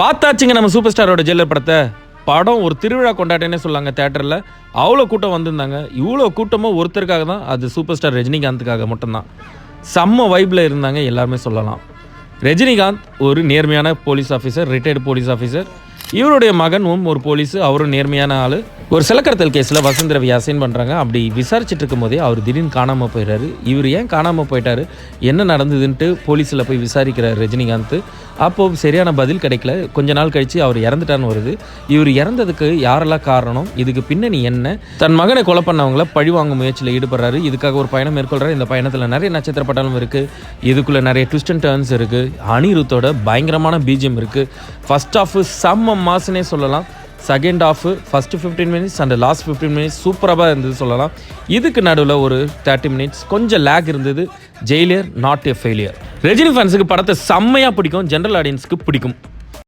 பார்த்தாச்சுங்க நம்ம super ஸ்டாரோட Jailer படத்தை. படம் ஒரு திருவிழா கொண்டாட்டேன்னே சொல்லாங்க. தேட்டரில் அவ்வளோ கூட்டம் வந்திருந்தாங்க. இவ்வளோ கூட்டமும் ஒருத்தருக்காக தான், அது சூப்பர் ஸ்டார் ரஜினிகாந்துக்காக மட்டும்தான். செம்ம வைப்பில் இருந்தாங்க எல்லாருமே சொல்லலாம். ரஜினிகாந்த் ஒரு நேர்மையான police officer, retired police officer. இவருடைய மகனும் ஒரு போலீஸு, அவரும் நேர்மையான ஆள். ஒரு சிலக்கடத்தல் கேஸில் வசந்த் ரவி அசைன் பண்ணுறாங்க. அப்படி விசாரிச்சுட்டு இருக்கும் போதே அவர் திடீர்னு காணாமல் போயிடுறாரு. இவர் ஏன் காணாமல் போயிட்டாரு, என்ன நடந்ததுன்ட்டு போலீஸில் போய் விசாரிக்கிறார் ரஜினிகாந்த். அப்போது சரியான பதில் கிடைக்கல. கொஞ்ச நாள் கழித்து அவர் இறந்துட்டான்னு வருது. இவர் இறந்ததுக்கு யாரெல்லாம் காரணம், இதுக்கு பின்னணி என்ன, தன் மகனை கொலை பண்ணவங்கள பழிவாங்கும் முயற்சியில் ஈடுபடுறாரு. இதுக்காக ஒரு பயணம் மேற்கொள்கிறார். இந்த பயணத்தில் நிறைய நட்சத்திர பட்டாலும் இருக்குது. இதுக்குள்ளே நிறைய ட்விஸ்ட் அண்ட் டர்ன்ஸ் இருக்குது. அனிருத்தோட பயங்கரமான பிஜிஎம் இருக்குது. ஃபர்ஸ்ட் ஆஃப் செம்ம மாசுனே சொல்லலாம். Second half first 15 minutes and last 15 minutes சூப்பராக இருந்தது சொல்லலாம். இதுக்கு நடுவில் ஒரு 30 மினிட்ஸ் கொஞ்சம் லேக் இருந்தது. Jailer not a failure. Rajini ஃபேன்ஸுக்கு படத்தை செம்மையாக பிடிக்கும், ஜென்ரல் ஆடியன்ஸுக்கு பிடிக்கும்.